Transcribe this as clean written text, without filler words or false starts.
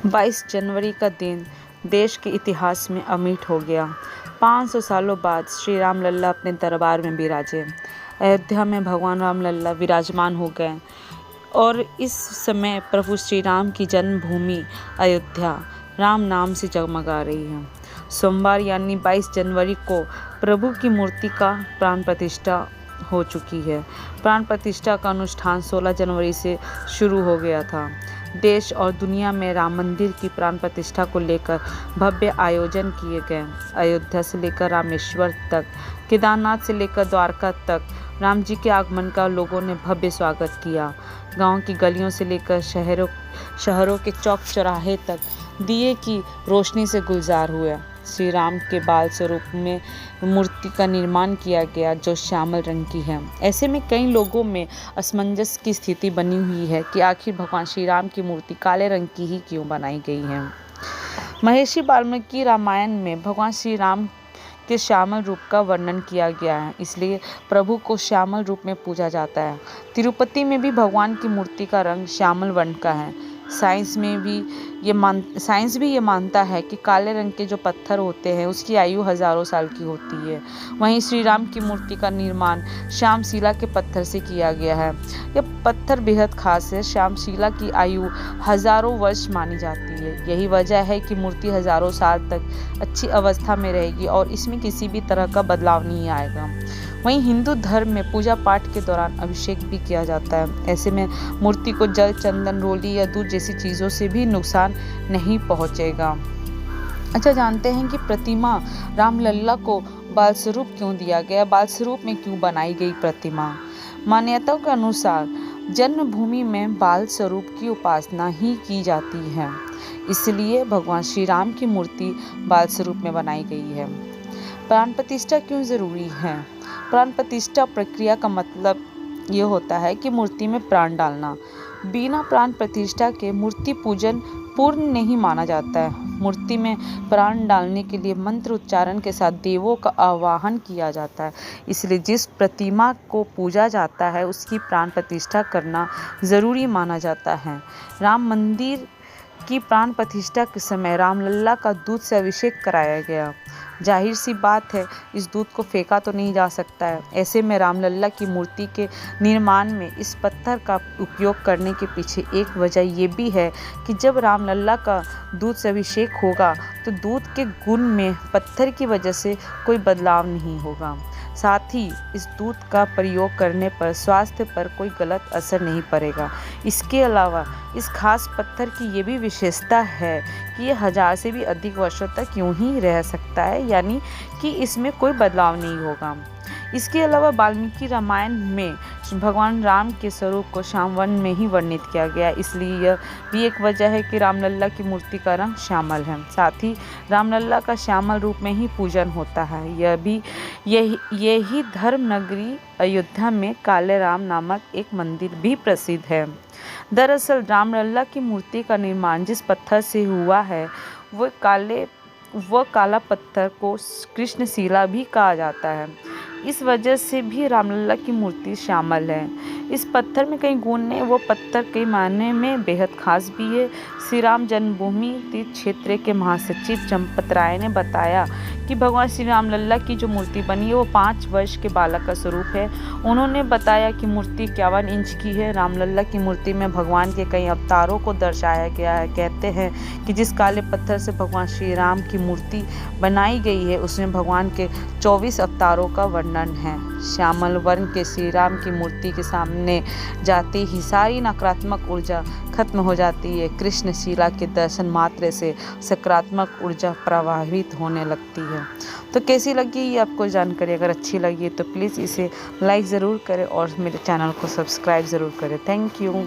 22 जनवरी का दिन देश के इतिहास में अमिट हो गया। 500 सालों बाद श्री राम लल्ला अपने दरबार में विराजे। अयोध्या में भगवान राम लल्ला विराजमान हो गए और इस समय प्रभु श्री राम की जन्मभूमि अयोध्या राम नाम से जगमगा रही है। सोमवार यानी 22 जनवरी को प्रभु की मूर्ति का प्राण प्रतिष्ठा हो चुकी है। प्राण प्रतिष्ठा का अनुष्ठान 16 जनवरी से शुरू हो गया था। देश और दुनिया में राम मंदिर की प्राण प्रतिष्ठा को लेकर भव्य आयोजन किए गए। अयोध्या से लेकर रामेश्वर तक, केदारनाथ से लेकर द्वारका तक राम जी के आगमन का लोगों ने भव्य स्वागत किया। गांव की गलियों से लेकर शहरों के चौक चौराहे तक दिए की रोशनी से गुलजार हुए। श्री राम के बाल स्वरूप में मूर्ति का निर्माण किया गया जो श्यामल रंग की है। ऐसे में कई लोगों में असमंजस की स्थिति बनी हुई है कि आखिर भगवान श्री राम की मूर्ति काले रंग की ही क्यों बनाई गई है। महर्षि वाल्मीकि रामायण में भगवान श्री राम के श्यामल रूप का वर्णन किया गया है, इसलिए प्रभु को श्यामल रूप में पूजा जाता है। तिरुपति में भी भगवान की मूर्ति का रंग श्यामल वर्ण का है। साइंस भी ये मानता है कि काले रंग के जो पत्थर होते हैं उसकी आयु हजारों साल की होती है। वहीं श्री राम की मूर्ति का निर्माण श्यामशिला के पत्थर से किया गया है। यह पत्थर बेहद खास है। श्यामशिला की आयु हजारों वर्ष मानी जाती है। यही वजह है कि मूर्ति हजारों साल तक अच्छी अवस्था में रहेगी और इसमें किसी भी तरह का बदलाव नहीं आएगा। वहीं हिंदू धर्म में पूजा पाठ के दौरान अभिषेक भी किया जाता है। ऐसे में मूर्ति को जल, चंदन, रोली या दूध जैसी चीज़ों से भी नुकसान नहीं पहुंचेगा। अच्छा, जानते हैं कि प्रतिमा राम लल्ला को बाल स्वरूप क्यों दिया गया, बाल स्वरूप में क्यों बनाई गई प्रतिमा। मान्यताओं के अनुसार जन्मभूमि में बाल स्वरूप की उपासना ही की जाती है, इसलिए भगवान श्री राम की मूर्ति बाल स्वरूप में बनाई गई है। प्राण प्रतिष्ठा क्यों जरूरी है। प्राण प्रतिष्ठा प्रक्रिया का मतलब ये होता है कि मूर्ति में प्राण डालना। बिना प्राण प्रतिष्ठा के मूर्ति पूजन पूर्ण नहीं माना जाता है। मूर्ति में प्राण डालने के लिए मंत्र उच्चारण के साथ देवों का आवाहन किया जाता है, इसलिए जिस प्रतिमा को पूजा जाता है उसकी प्राण प्रतिष्ठा करना जरूरी माना जाता है। राम मंदिर की प्राण प्रतिष्ठा के समय रामलल्ला का दूध से अभिषेक कराया गया। जाहिर सी बात है, इस दूध को फेंका तो नहीं जा सकता है। ऐसे में रामलल्ला की मूर्ति के निर्माण में इस पत्थर का उपयोग करने के पीछे एक वजह ये भी है कि जब रामलल्ला का दूध से अभिषेक होगा तो दूध के गुण में पत्थर की वजह से कोई बदलाव नहीं होगा। साथ ही इस दूध का प्रयोग करने पर स्वास्थ्य पर कोई गलत असर नहीं पड़ेगा। इसके अलावा इस खास पत्थर की ये भी विशेषता है कि ये 1000 से भी अधिक वर्षों तक यूं ही रह सकता है, यानी कि इसमें कोई बदलाव नहीं होगा। इसके अलावा वाल्मीकि रामायण में भगवान राम के स्वरूप को श्याम वर्ण में ही वर्णित किया गया, इसलिए यह भी एक वजह है कि रामलल्ला की मूर्ति का रंग श्यामल है। साथ ही रामलल्ला का श्यामल रूप में ही पूजन होता है। यही धर्म नगरी अयोध्या में काले राम नामक एक मंदिर भी प्रसिद्ध है। दरअसल रामलल्ला की मूर्ति का निर्माण जिस पत्थर से हुआ है वह काला पत्थर को कृष्णशिला भी कहा जाता है। इस वजह से भी रामलल्ला की मूर्ति श्यामल है। इस पत्थर में कई गुण हैं। वो पत्थर कई मायने में बेहद खास भी है। श्री राम जन्मभूमि तीर्थ क्षेत्र के महासचिव चंपत राय ने बताया कि भगवान श्री रामलल्ला की जो मूर्ति बनी है वो 5 वर्ष के बालक का स्वरूप है। उन्होंने बताया कि मूर्ति 51 इंच की है। रामलल्ला की मूर्ति में भगवान के कई अवतारों को दर्शाया गया है। कहते हैं कि जिस काले पत्थर से भगवान श्री राम की मूर्ति बनाई गई है उसमें भगवान के 24 अवतारों का वर्णन है। श्यामल वर्ण के श्री राम की मूर्ति के सामने जाते ही सारी नकारात्मक ऊर्जा खत्म हो जाती है। कृष्णशिला के दर्शन मात्र से सकारात्मक ऊर्जा प्रवाहित होने लगती है। तो कैसी लगी ये आपको जानकारी? अगर अच्छी लगी तो प्लीज़ इसे लाइक ज़रूर करें और मेरे चैनल को सब्सक्राइब ज़रूर करें। Thank you.